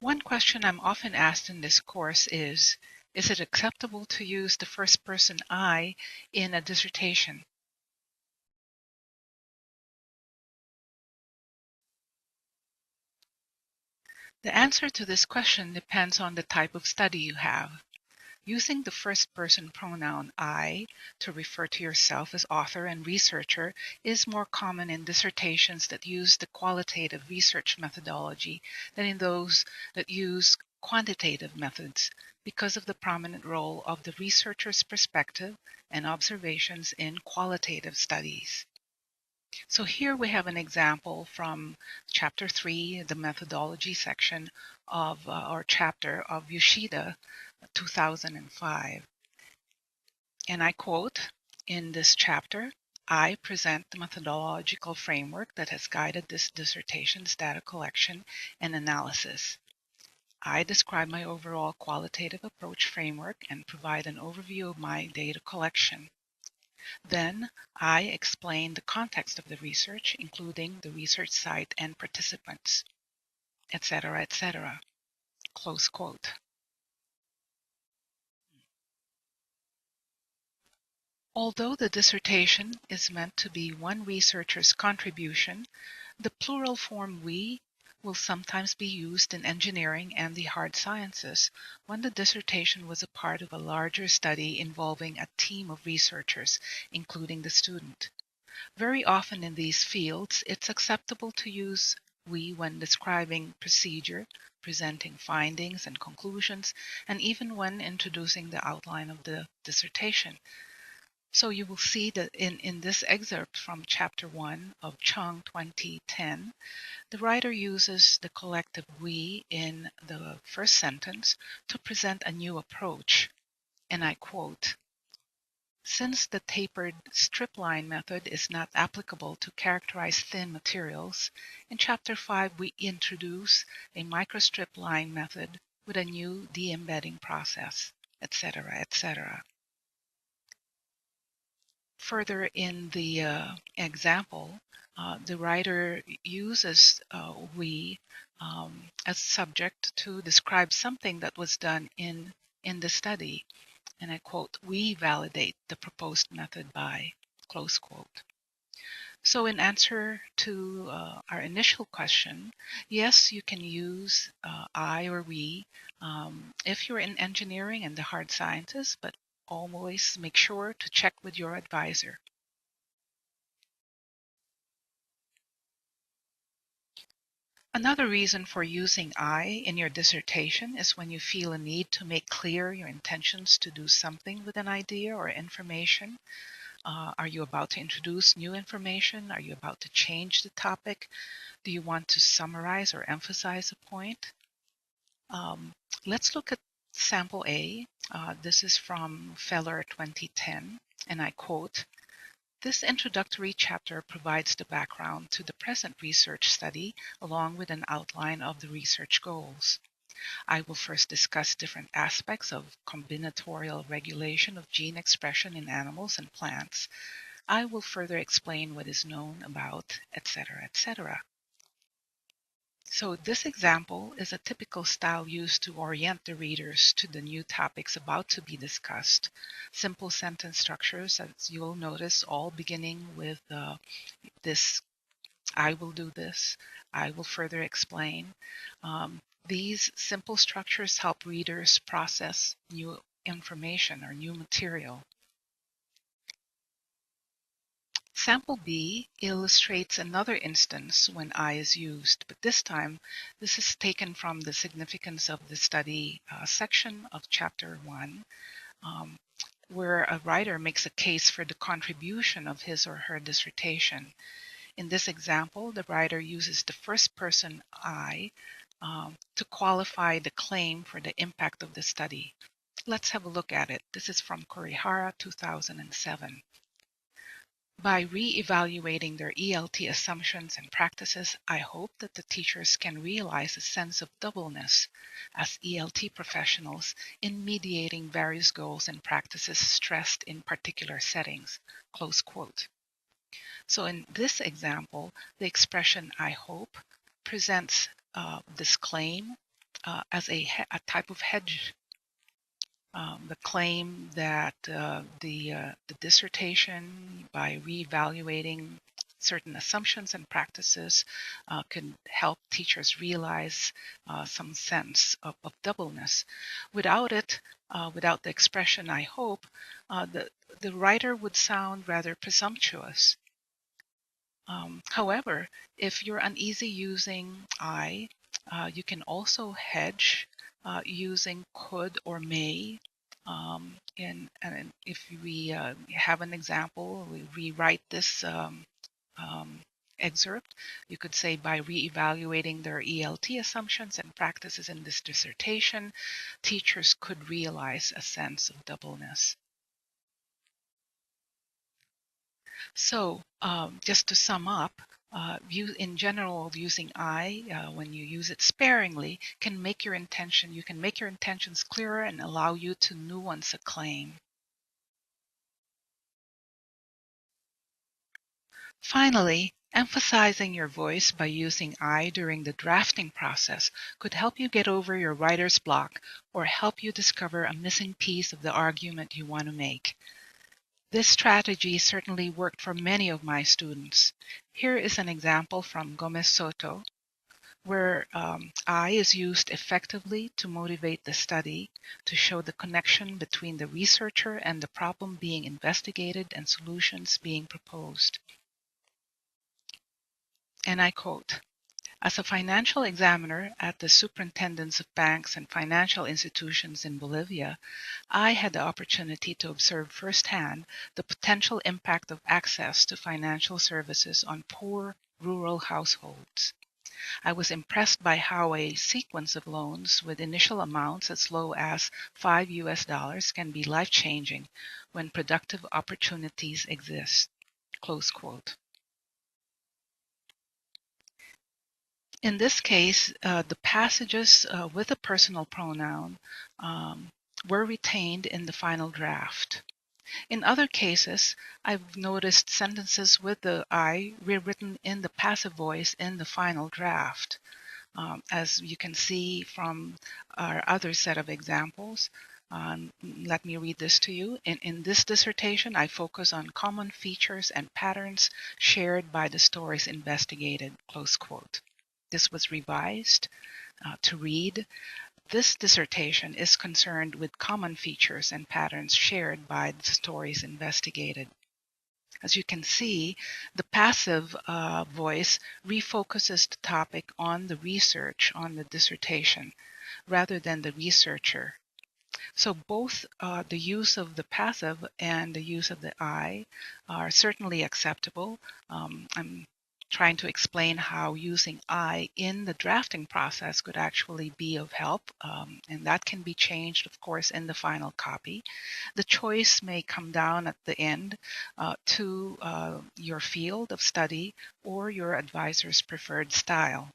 One question I'm often asked in this course is it acceptable to use the first person I in a dissertation? The answer to this question depends on the type of study you have. Using the first person pronoun I to refer to yourself as author and researcher is more common in dissertations that use the qualitative research methodology than in those that use quantitative methods because of the prominent role of the researcher's perspective and observations in qualitative studies. So here we have an example from chapter 3, the methodology section of or chapter of Yoshida 2005. And I quote in this chapter, I present the methodological framework that has guided this dissertation's data collection and analysis. I describe my overall qualitative approach framework and provide an overview of my data collection. Then I explain the context of the research, including the research site and participants, etc., etc. Close quote. Although the dissertation is meant to be one researcher's contribution, the plural form we will sometimes be used in engineering and the hard sciences when the dissertation was a part of a larger study involving a team of researchers, including the student. Very often in these fields, it's acceptable to use we when describing procedure, presenting findings and conclusions, and even when introducing the outline of the dissertation. So you will see that in this excerpt from Chapter 1 of Chung 2010, the writer uses the collective we in the first sentence to present a new approach. And I quote, since the tapered strip line method is not applicable to characterize thin materials, in Chapter 5 we introduce a microstrip line method with a new de-embedding process, etc., etc. Further in the example, the writer uses we as subject to describe something that was done in the study. And I quote, we validate the proposed method by, close quote. So in answer to our initial question, yes, you can use I or we if you're in engineering and the hard sciences, but always make sure to check with your advisor. Another reason for using I in your dissertation is when you feel a need to make clear your intentions to do something with an idea or information. Are you about to introduce new information? Are you about to change the topic? Do you want to summarize or emphasize a point? Let's look at sample A. This is from Feller 2010, and I quote, this introductory chapter provides the background to the present research study along with an outline of the research goals. I will first discuss different aspects of combinatorial regulation of gene expression in animals and plants. I will further explain what is known about, etc., etc. So this example is a typical style used to orient the readers to the new topics about to be discussed. Simple sentence structures, as you'll notice, all beginning with this, I will do this, I will further explain. These simple structures help readers process new information or new material. Sample B illustrates another instance when I is used, but this time this is taken from the significance of the study section of Chapter 1, where a writer makes a case for the contribution of his or her dissertation. In this example, the writer uses the first person I to qualify the claim for the impact of the study. Let's have a look at it. This is from Kurihara 2007. By re-evaluating their ELT assumptions and practices, I hope that the teachers can realize a sense of doubleness as ELT professionals in mediating various goals and practices stressed in particular settings. Close quote. So in this example, the expression I hope presents this claim as a type of hedge. The claim that the dissertation, by reevaluating certain assumptions and practices, can help teachers realize some sense of doubleness. Without it, without the expression "I hope," the writer would sound rather presumptuous. However, if you're uneasy using "I," you can also hedge using "could" or "may." And if we have an example, we rewrite this um, excerpt, you could say, by reevaluating their ELT assumptions and practices in this dissertation, teachers could realize a sense of doubleness. So, just to sum up, in general, using "I," when you use it sparingly, can make your intention. You can make your intentions clearer and allow you to nuance a claim. Finally, emphasizing your voice by using "I" during the drafting process could help you get over your writer's block or help you discover a missing piece of the argument you want to make. This strategy certainly worked for many of my students. Here is an example from Gomez Soto, where "I" is used effectively to motivate the study, to show the connection between the researcher and the problem being investigated and solutions being proposed. And I quote, "As a financial examiner at the Superintendents of Banks and Financial Institutions in Bolivia, I had the opportunity to observe firsthand the potential impact of access to financial services on poor rural households. I was impressed by how a sequence of loans with initial amounts as low as $5 can be life-changing when productive opportunities exist." Close quote. In this case, the passages with a personal pronoun um, were retained in the final draft. In other cases, I've noticed sentences with the "I" rewritten in the passive voice in the final draft. As you can see from our other set of examples, let me read this to you. In this dissertation, I focus on common features and patterns shared by the stories investigated. Close quote. This was revised to read, "This dissertation is concerned with common features and patterns shared by the stories investigated." As you can see, the passive voice refocuses the topic on the research, on the dissertation, rather than the researcher. So both the use of the passive and the use of the "I" are certainly acceptable. I'm trying to explain how using "I" in the drafting process could actually be of help, and that can be changed, of course, in the final copy. The choice may come down at the end to your field of study or your advisor's preferred style.